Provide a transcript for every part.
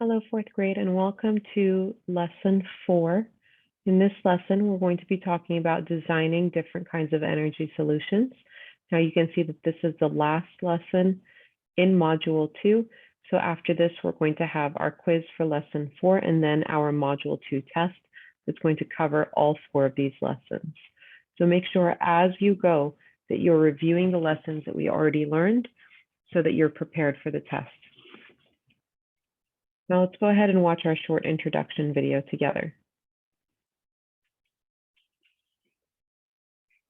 Hello, fourth grade, and welcome to lesson 4. In this lesson, we're going to be talking about designing different kinds of energy solutions. Now you can see that this is the last lesson in module 2. So after this, we're going to have our quiz for lesson 4 and then our module 2 test that's going to cover all 4 of these lessons. So make sure as you go that you're reviewing the lessons that we already learned so that you're prepared for the test. Now let's go ahead and watch our short introduction video together.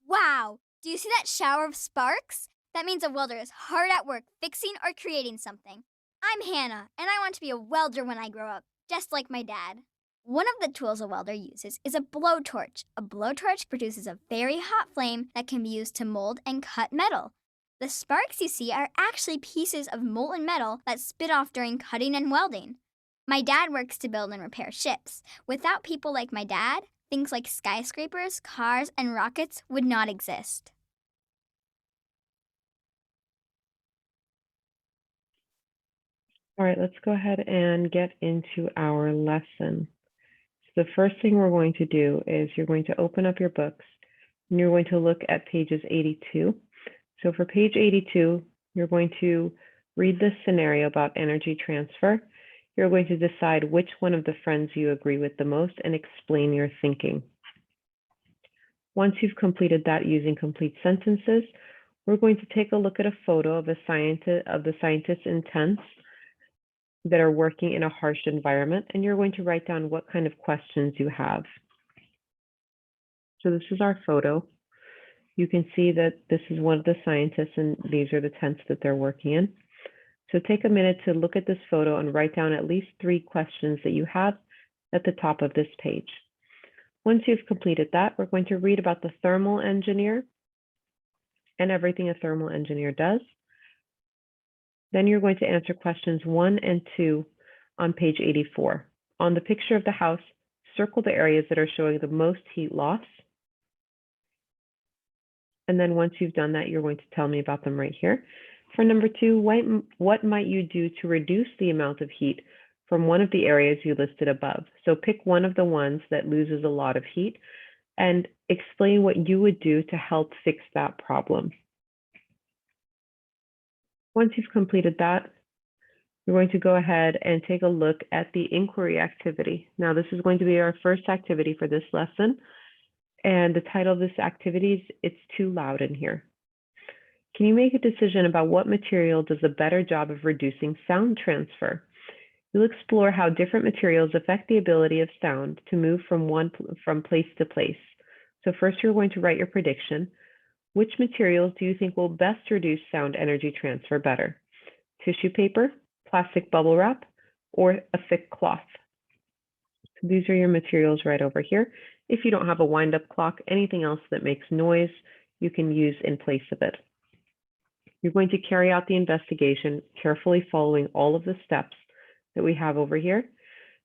Wow! Do you see that shower of sparks? That means a welder is hard at work fixing or creating something. I'm Hannah, and I want to be a welder when I grow up, just like my dad. One of the tools a welder uses is a blowtorch. A blowtorch produces a very hot flame that can be used to mold and cut metal. The sparks you see are actually pieces of molten metal that spit off during cutting and welding. My dad works to build and repair ships. Without people like my dad, things like skyscrapers, cars, and rockets would not exist. All right, let's go ahead and get into our lesson. So the first thing we're going to do is you're going to open up your books and you're going to look at pages 82. So for page 82, you're going to read this scenario about energy transfer. You're going to decide which one of the friends you agree with the most and explain your thinking. Once you've completed that using complete sentences, we're going to take a look at a photo of the scientists in tents that are working in a harsh environment, and you're going to write down what kind of questions you have. So this is our photo. You can see that this is one of the scientists and these are the tents that they're working in. So take a minute to look at this photo and write down at least 3 questions that you have at the top of this page. Once you've completed that, we're going to read about the thermal engineer and everything a thermal engineer does. Then you're going to answer questions 1 and 2 on page 84. On the picture of the house, circle the areas that are showing the most heat loss. And then once you've done that, you're going to tell me about them right here. For number 2, what might you do to reduce the amount of heat from one of the areas you listed above? So pick one of the ones that loses a lot of heat and explain what you would do to help fix that problem. Once you've completed that, you're going to go ahead and take a look at the inquiry activity. Now, this is going to be our first activity for this lesson. And the title of this activity is It's Too Loud in Here. Can you make a decision about what material does a better job of reducing sound transfer? You'll explore how different materials affect the ability of sound to move from place to place. So first, you're going to write your prediction. Which materials do you think will best reduce sound energy transfer better? Tissue paper, plastic bubble wrap, or a thick cloth? So these are your materials right over here. If you don't have a wind-up clock, anything else that makes noise, you can use in place of it. You're going to carry out the investigation, carefully following all of the steps that we have over here.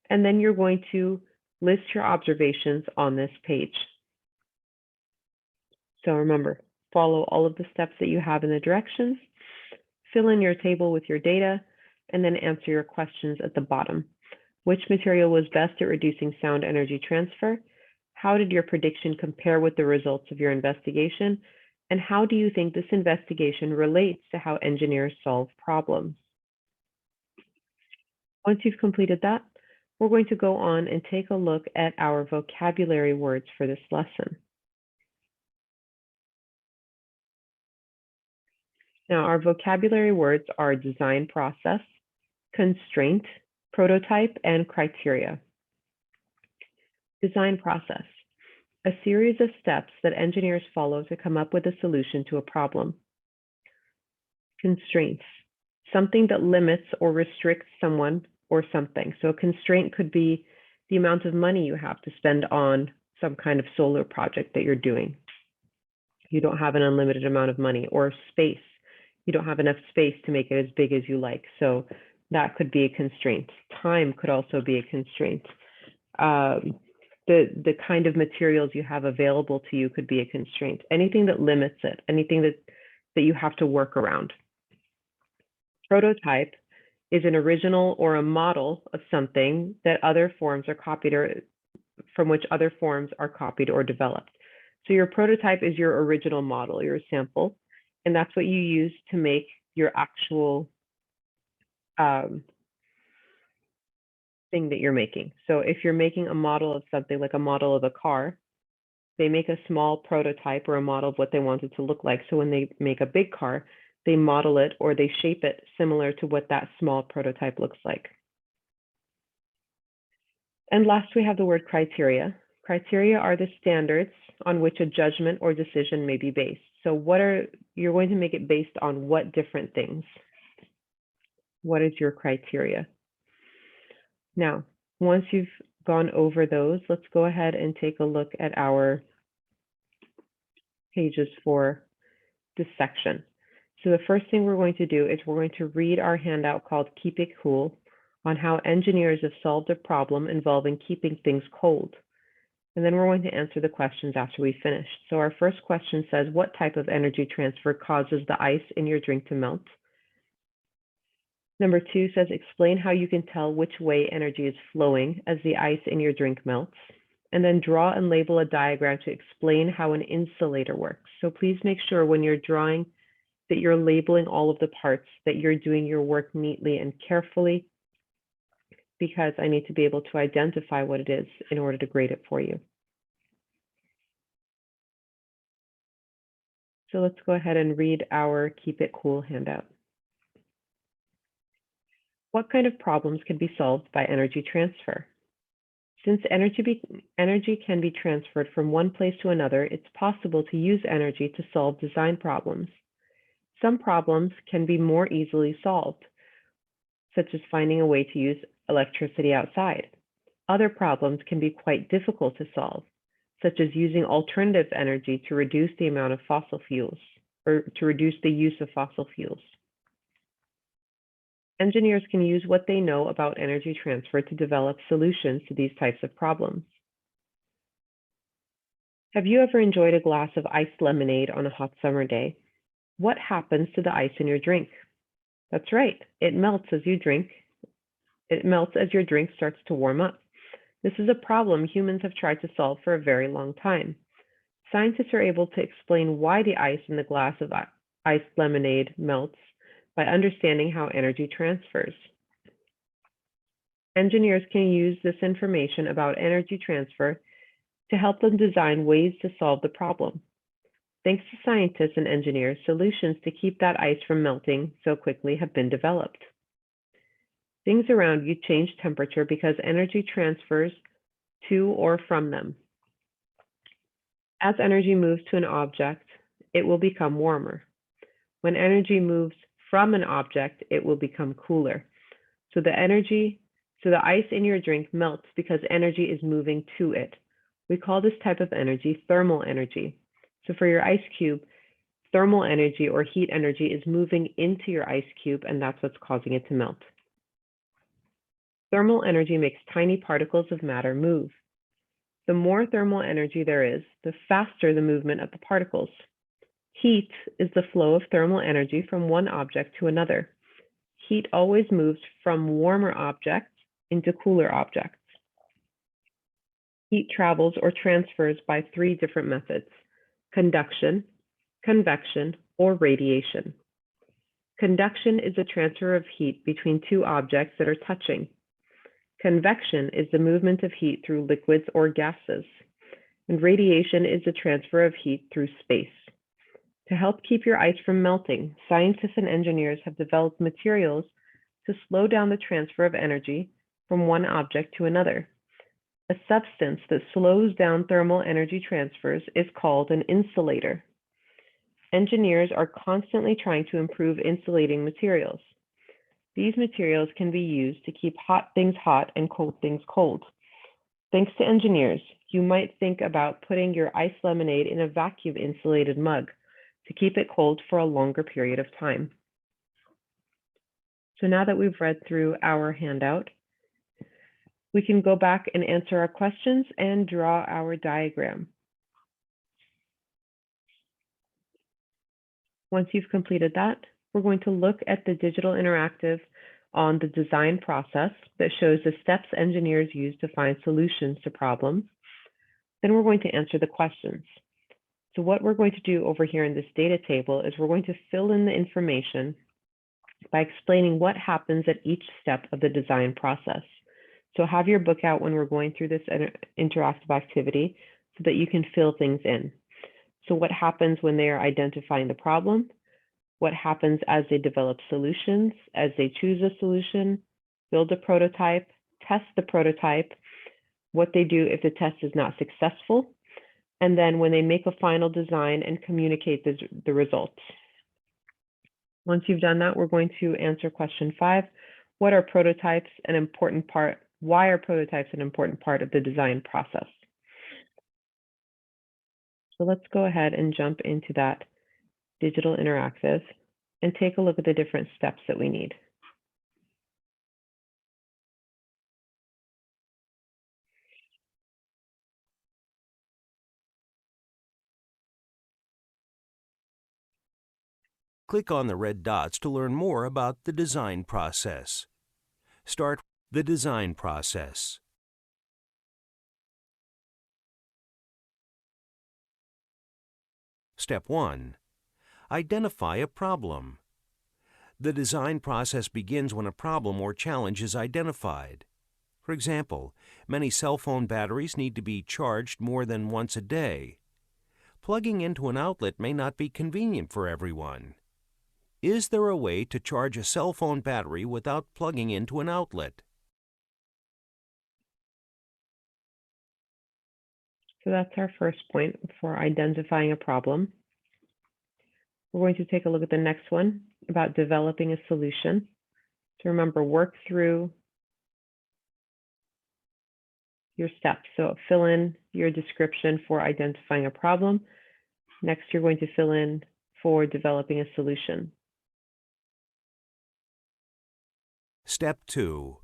And then you're going to list your observations on this page. So remember, follow all of the steps that you have in the directions, fill in your table with your data, and then answer your questions at the bottom. Which material was best at reducing sound energy transfer? How did your prediction compare with the results of your investigation? And how do you think this investigation relates to how engineers solve problems? Once you've completed that, we're going to go on and take a look at our vocabulary words for this lesson. Now, our vocabulary words are design process, constraint, prototype, and criteria. Design process, a series of steps that engineers follow to come up with a solution to a problem. Constraints, something that limits or restricts someone or something. So a constraint could be the amount of money you have to spend on some kind of solar project that you're doing. You don't have an unlimited amount of money. Or space, you don't have enough space to make it as big as you like. So that could be a constraint. Time could also be a constraint. The kind of materials you have available to you could be a constraint. Anything that limits it, anything that you have to work around. Prototype is an original or a model of something that other forms are copied or from which other forms are copied or developed. So your prototype is your original model, your sample, and that's what you use to make your actual thing that you're making. So if you're making a model of something like a model of a car, they make a small prototype or a model of what they want it to look like. So when they make a big car, they model it or they shape it similar to what that small prototype looks like. And last, we have the word criteria. Criteria are the standards on which a judgment or decision may be based. So you're going to make it based on what different things? What is your criteria? Now, once you've gone over those, let's go ahead and take a look at our pages for this section. So the first thing we're going to do is we're going to read our handout called Keep It Cool on how engineers have solved a problem involving keeping things cold. And then we're going to answer the questions after we finish. So our first question says, what type of energy transfer causes the ice in your drink to melt? Number 2 says, explain how you can tell which way energy is flowing as the ice in your drink melts. And then draw and label a diagram to explain how an insulator works. So please make sure when you're drawing that you're labeling all of the parts, that you're doing your work neatly and carefully, because I need to be able to identify what it is in order to grade it for you. So let's go ahead and read our Keep It Cool handout. What kind of problems can be solved by energy transfer? Since energy can be transferred from one place to another, it's possible to use energy to solve design problems. Some problems can be more easily solved, such as finding a way to use electricity outside. Other problems can be quite difficult to solve, such as using alternative energy to reduce the amount of fossil fuels, or to reduce the use of fossil fuels. Engineers can use what they know about energy transfer to develop solutions to these types of problems. Have you ever enjoyed a glass of iced lemonade on a hot summer day? What happens to the ice in your drink? That's right, it melts as you drink. It melts as your drink starts to warm up. This is a problem humans have tried to solve for a very long time. Scientists are able to explain why the ice in the glass of iced lemonade melts by understanding how energy transfers. Engineers can use this information about energy transfer to help them design ways to solve the problem. Thanks to scientists and engineers, solutions to keep that ice from melting so quickly have been developed. Things around you change temperature because energy transfers to or from them. As energy moves to an object, it will become warmer. When energy moves from an object, it will become cooler. So the ice in your drink melts because energy is moving to it. We call this type of energy thermal energy. So for your ice cube, thermal energy or heat energy is moving into your ice cube, and that's what's causing it to melt. Thermal energy makes tiny particles of matter move. The more thermal energy there is, the faster the movement of the particles. Heat is the flow of thermal energy from one object to another. Heat always moves from warmer objects into cooler objects. Heat travels or transfers by 3 different methods: conduction, convection, or radiation. Conduction is the transfer of heat between 2 objects that are touching. Convection is the movement of heat through liquids or gases. And radiation is the transfer of heat through space. To help keep your ice from melting, scientists and engineers have developed materials to slow down the transfer of energy from one object to another. A substance that slows down thermal energy transfers is called an insulator. Engineers are constantly trying to improve insulating materials. These materials can be used to keep hot things hot and cold things cold. Thanks to engineers, you might think about putting your iced lemonade in a vacuum insulated mug to keep it cold for a longer period of time. So now that we've read through our handout, we can go back and answer our questions and draw our diagram. Once you've completed that, we're going to look at the digital interactive on the design process that shows the steps engineers use to find solutions to problems. Then we're going to answer the questions. So what we're going to do over here in this data table is we're going to fill in the information by explaining what happens at each step of the design process. So have your book out when we're going through this interactive activity so that you can fill things in. So what happens when they are identifying the problem? What happens as they develop solutions, as they choose a solution, build a prototype, test the prototype, what they do if the test is not successful, and then when they make a final design and communicate the results. Once you've done that, we're going to answer question 5. What are prototypes an important part? Why are prototypes an important part of the design process? So let's go ahead and jump into that digital interactive and take a look at the different steps that we need. Click on the red dots to learn more about the design process. Start the design process. Step 1. Identify a problem. The design process begins when a problem or challenge is identified. For example, many cell phone batteries need to be charged more than once a day. Plugging into an outlet may not be convenient for everyone. Is there a way to charge a cell phone battery without plugging into an outlet? So that's our first point for identifying a problem. We're going to take a look at the next one about developing a solution. So remember, work through your steps. So fill in your description for identifying a problem. Next, you're going to fill in for developing a solution. Step 2.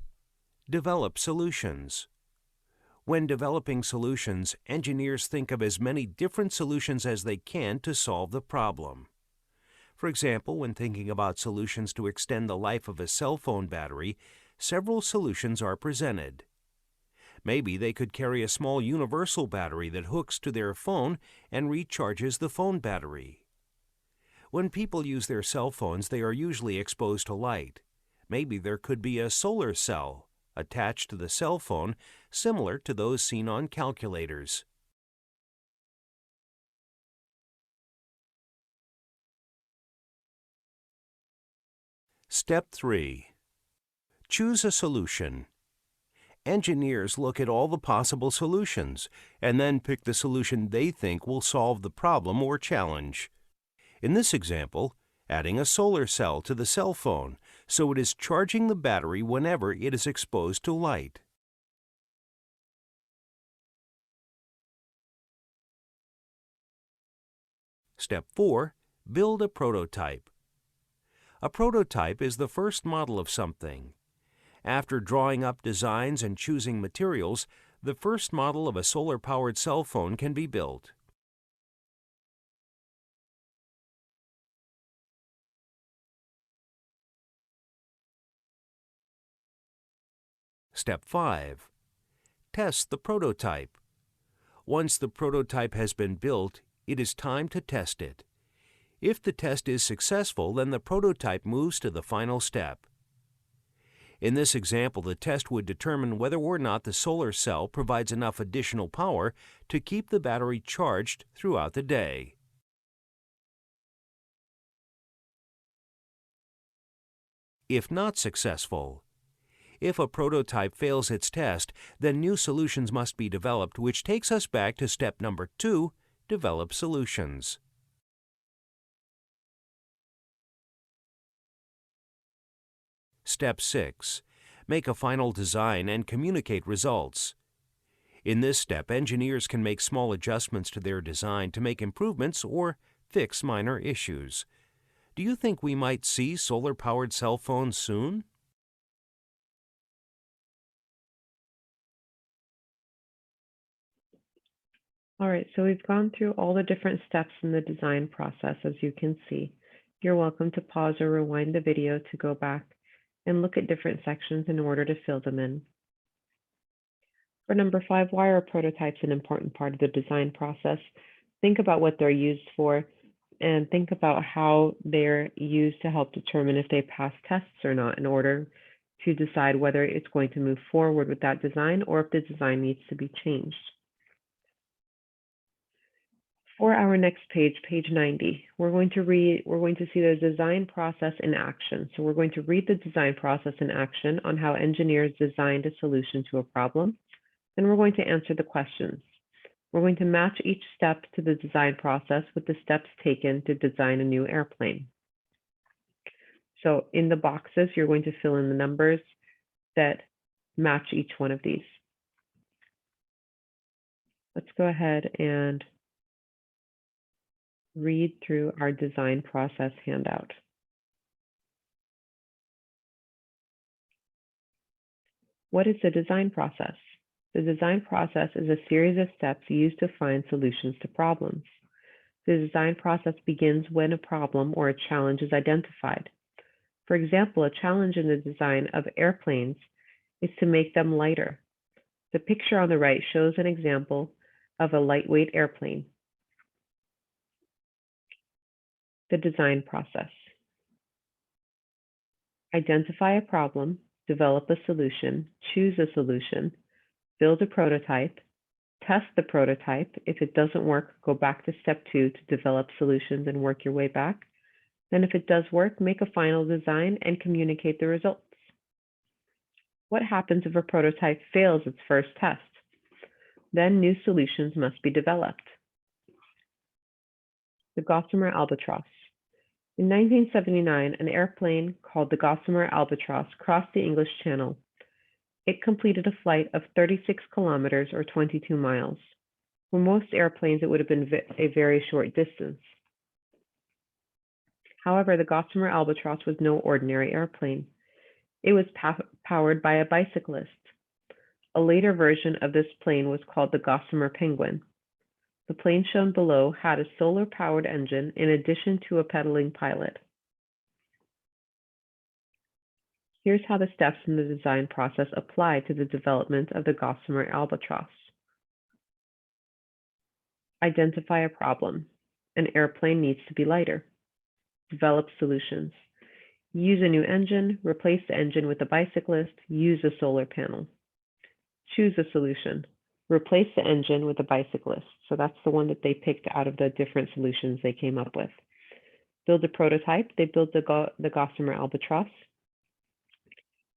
Develop solutions. When developing solutions, engineers think of as many different solutions as they can to solve the problem. For example, when thinking about solutions to extend the life of a cell phone battery, several solutions are presented. Maybe they could carry a small universal battery that hooks to their phone and recharges the phone battery. When people use their cell phones, they are usually exposed to light. Maybe there could be a solar cell attached to the cell phone, similar to those seen on calculators. Step 3. Choose a solution. Engineers look at all the possible solutions and then pick the solution they think will solve the problem or challenge. In this example, adding a solar cell to the cell phone so it is charging the battery whenever it is exposed to light. Step 4. Build a prototype. A prototype is the first model of something. After drawing up designs and choosing materials, the first model of a solar-powered cell phone can be built. Step 5. Test the prototype. Once the prototype has been built, it is time to test it. If the test is successful, then the prototype moves to the final step. In this example, the test would determine whether or not the solar cell provides enough additional power to keep the battery charged throughout the day. If not successful, if a prototype fails its test, then new solutions must be developed, which takes us back to step number 2, develop solutions. Step 6. Make a final design and communicate results. In this step, engineers can make small adjustments to their design to make improvements or fix minor issues. Do you think we might see solar-powered cell phones soon? All right, so we've gone through all the different steps in the design process, as you can see. You're welcome to pause or rewind the video to go back and look at different sections in order to fill them in. For number 5, why are prototypes an important part of the design process? Think about what they're used for and think about how they're used to help determine if they pass tests or not in order to decide whether it's going to move forward with that design or if the design needs to be changed. For our next page, page 90, we're going to see the design process in action. So we're going to read the design process in action on how engineers designed a solution to a problem. Then we're going to answer the questions. We're going to match each step to the design process with the steps taken to design a new airplane. So in the boxes, you're going to fill in the numbers that match each one of these. Let's go ahead and read through our design process handout. What is the design process? The design process is a series of steps used to find solutions to problems. The design process begins when a problem or a challenge is identified. For example, a challenge in the design of airplanes is to make them lighter. The picture on the right shows an example of a lightweight airplane. The design process. Identify a problem, develop a solution, choose a solution, build a prototype, test the prototype. If it doesn't work, go back to step 2 to develop solutions and work your way back. Then if it does work, make a final design and communicate the results. What happens if a prototype fails its first test? Then new solutions must be developed. The Gossamer Albatross. In 1979, an airplane called the Gossamer Albatross crossed the English Channel. It completed a flight of 36 kilometers or 22 miles. For most airplanes, it would have been a very short distance. However, the Gossamer Albatross was no ordinary airplane. It was powered by a bicyclist. A later version of this plane was called the Gossamer Penguin. The plane shown below had a solar-powered engine in addition to a pedaling pilot. Here's how the steps in the design process apply to the development of the Gossamer Albatross. Identify a problem. An airplane needs to be lighter. Develop solutions. Use a new engine, replace the engine with a bicyclist, use a solar panel. Choose a solution. Replace the engine with a bicyclist. So that's the one that they picked out of the different solutions they came up with. Build a prototype. They built the Gossamer Albatross.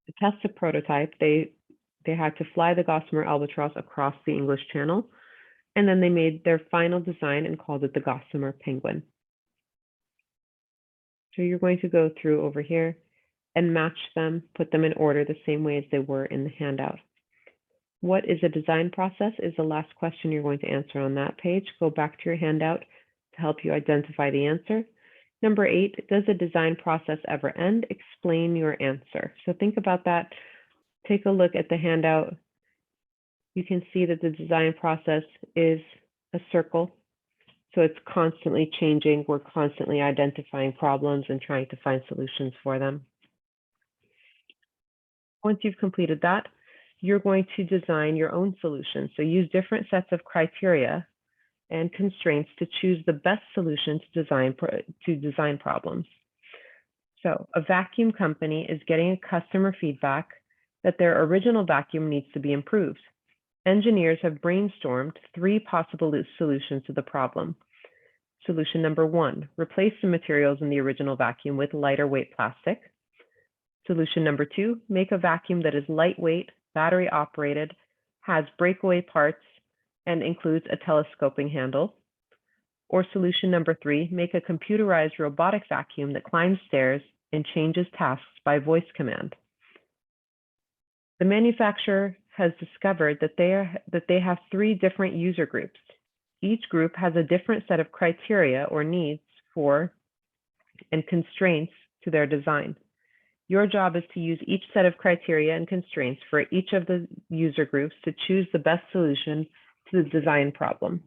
To test the prototype, they had to fly the Gossamer Albatross across the English Channel, and then they made their final design and called it the Gossamer Penguin. So you're going to go through over here and match them, put them in order the same way as they were in the handout. What is a design process is the last question you're going to answer on that page. Go back to your handout to help you identify the answer. Number 8, does the design process ever end? Explain your answer. So think about that. Take a look at the handout. You can see that the design process is a circle. So it's constantly changing. We're constantly identifying problems and trying to find solutions for them. Once you've completed that, you're going to design your own solution. So use different sets of criteria and constraints to choose the best solution to design problems. So a vacuum company is getting customer feedback that their original vacuum needs to be improved. Engineers have brainstormed 3 possible solutions to the problem. Solution number 1, replace the materials in the original vacuum with lighter weight plastic. Solution number 2, make a vacuum that is lightweight, battery operated, has breakaway parts, and includes a telescoping handle. Or solution number 3, make a computerized robotic vacuum that climbs stairs and changes tasks by voice command. The manufacturer has discovered that they have 3 different user groups. Each group has a different set of criteria or needs for and constraints to their design. Your job is to use each set of criteria and constraints for each of the user groups to choose the best solution to the design problem.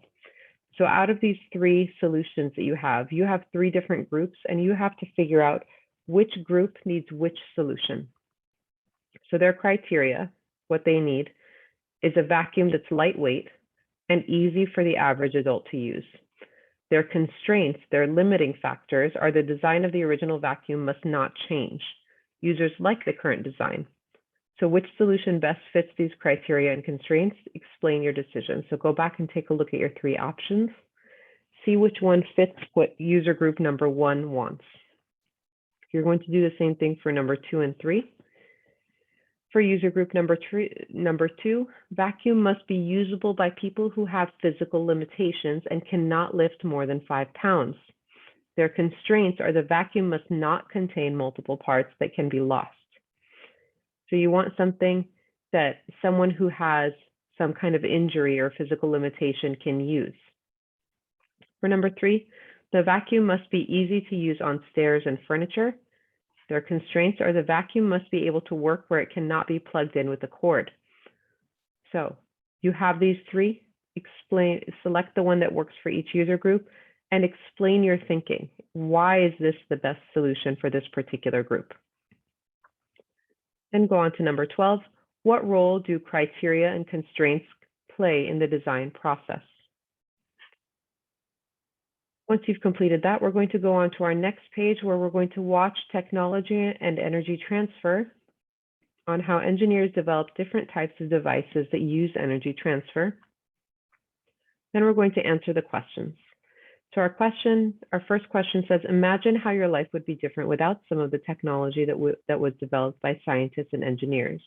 So out of these 3 solutions that you have 3 different groups, and you have to figure out which group needs which solution. So their criteria, what they need, is a vacuum that's lightweight and easy for the average adult to use. Their constraints, their limiting factors, are the design of the original vacuum must not change. Users like the current design. So which solution best fits these criteria and constraints? Explain your decision. So go back and take a look at your 3 options. See which one fits what user group number 1 wants. You're going to do the same thing for number 2 and 3. For user group number 2, vacuum must be usable by people who have physical limitations and cannot lift more than 5 pounds. Their constraints are the vacuum must not contain multiple parts that can be lost. So you want something that someone who has some kind of injury or physical limitation can use. For number 3, the vacuum must be easy to use on stairs and furniture. Their constraints are the vacuum must be able to work where it cannot be plugged in with a cord. So you have these 3, select the one that works for each user group and explain your thinking. Why is this the best solution for this particular group? Then go on to number 12. What role do criteria and constraints play in the design process? Once you've completed that, we're going to go on to our next page where we're going to watch technology and energy transfer on how engineers develop different types of devices that use energy transfer. Then we're going to answer the questions. So our first question says, imagine how your life would be different without some of the technology that was developed by scientists and engineers.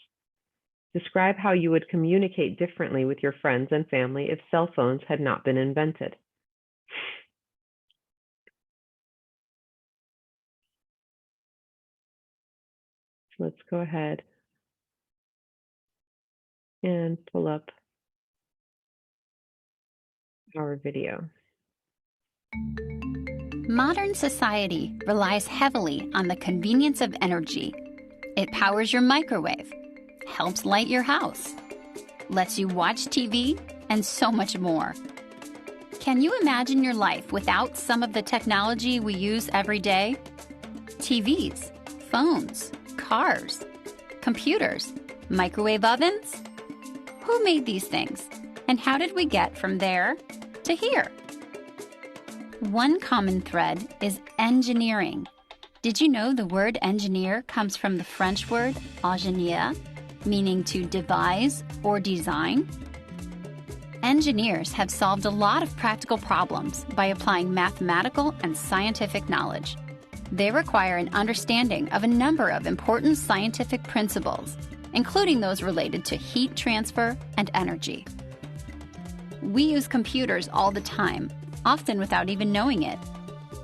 Describe how you would communicate differently with your friends and family if cell phones had not been invented. So let's go ahead and pull up our video. Modern society relies heavily on the convenience of energy. It powers your microwave, helps light your house, lets you watch TV, and so much more. Can you imagine your life without some of the technology we use every day? TVs, phones, cars, computers, microwave ovens? Who made these things? And how did we get from there to here? One common thread is engineering. Did you know the word engineer comes from the French word ingénieur, meaning to devise or design? Engineers have solved a lot of practical problems by applying mathematical and scientific knowledge. They require an understanding of a number of important scientific principles, including those related to heat transfer and energy. We use computers all the time, often without even knowing it.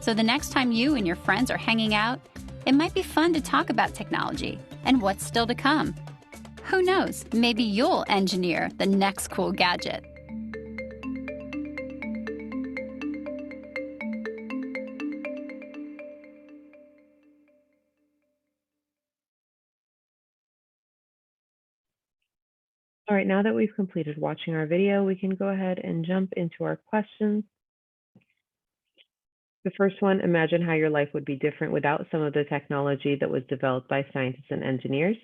So the next time you and your friends are hanging out, it might be fun to talk about technology and what's still to come. Who knows, maybe you'll engineer the next cool gadget. All right, now that we've completed watching our video, we can go ahead and jump into our questions. The first one, imagine how your life would be different without some of the technology that was developed by scientists and engineers.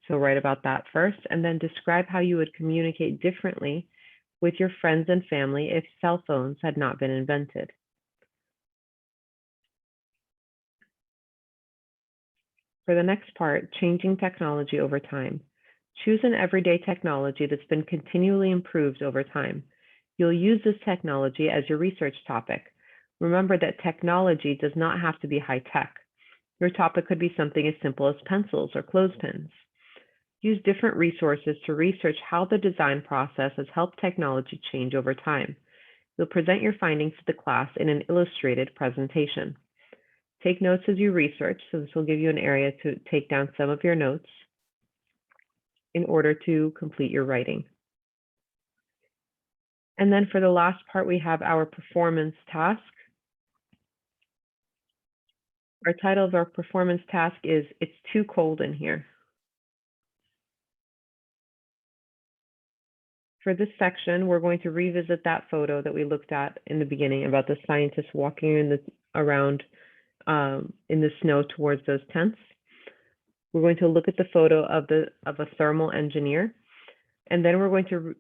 So write about that first, and then describe how you would communicate differently with your friends and family if cell phones had not been invented. For the next part, changing technology over time. Choose an everyday technology that's been continually improved over time. You'll use this technology as your research topic. Remember that technology does not have to be high tech. Your topic could be something as simple as pencils or clothespins. Use different resources to research how the design process has helped technology change over time. You'll present your findings to the class in an illustrated presentation. Take notes as you research, so this will give you an area to take down some of your notes in order to complete your writing. And then for the last part, we have our performance task. Our title of our performance task is It's Too Cold in Here. For this section, we're going to revisit that photo that we looked at in the beginning about the scientists walking around in the snow towards those tents. We're going to look at the photo of a thermal engineer, and then we're going to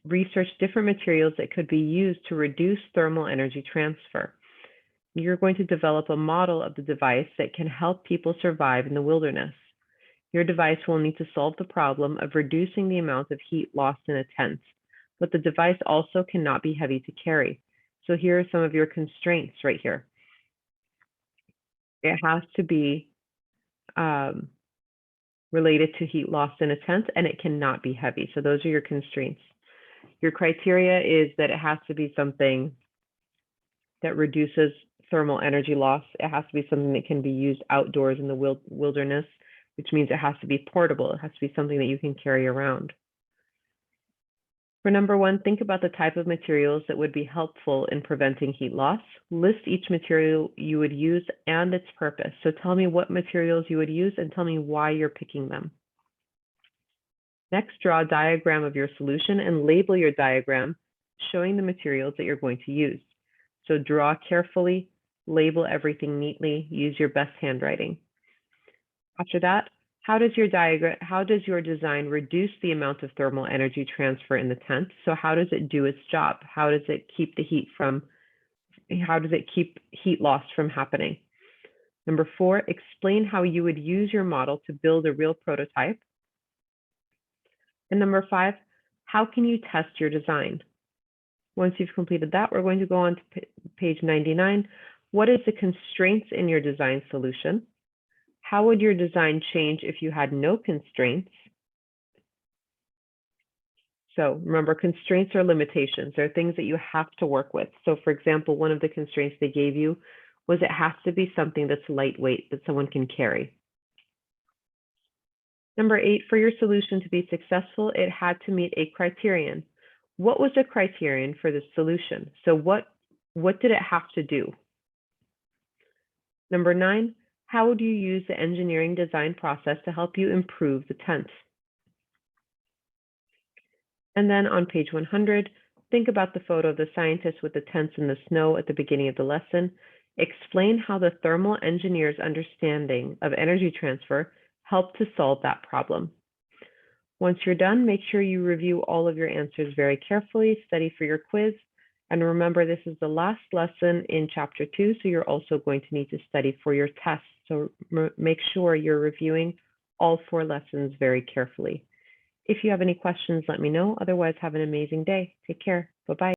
research different materials that could be used to reduce thermal energy transfer. You're going to develop a model of the device that can help people survive in the wilderness. Your device will need to solve the problem of reducing the amount of heat lost in a tent, but the device also cannot be heavy to carry. So here are some of your constraints right here. It has to be related to heat loss in a tent, and it cannot be heavy. So those are your constraints. Your criteria is that it has to be something that reduces thermal energy loss. It has to be something that can be used outdoors in the wilderness, which means it has to be portable. It has to be something that you can carry around. For number 1, think about the type of materials that would be helpful in preventing heat loss. List each material you would use and its purpose. So tell me what materials you would use and tell me why you're picking them. Next, draw a diagram of your solution and label your diagram showing the materials that you're going to use. So draw carefully, label everything neatly, use your best handwriting. After that, how does your design reduce the amount of thermal energy transfer in the tent? So how does it do its job? How does it keep heat loss from happening? Number 4, explain how you would use your model to build a real prototype. And number 5, how can you test your design? Once you've completed that, we're going to go on to page 99. What is the constraints in your design solution? How would your design change if you had no constraints? So remember, constraints are limitations. They're things that you have to work with. So for example, one of the constraints they gave you was it has to be something that's lightweight, that someone can carry. Number 8, for your solution to be successful, it had to meet a criterion. What was the criterion for this solution? So what did it have to do? Number 9, how would you use the engineering design process to help you improve the tent? And then on page 100, think about the photo of the scientist with the tents in the snow at the beginning of the lesson. Explain how the thermal engineer's understanding of energy transfer helped to solve that problem. Once you're done, make sure you review all of your answers very carefully, study for your quiz, and remember this is the last lesson in chapter 2, so you're also going to need to study for your tests. So make sure you're reviewing all 4 lessons very carefully. If you have any questions, let me know. Otherwise, have an amazing day. Take care. Bye-bye.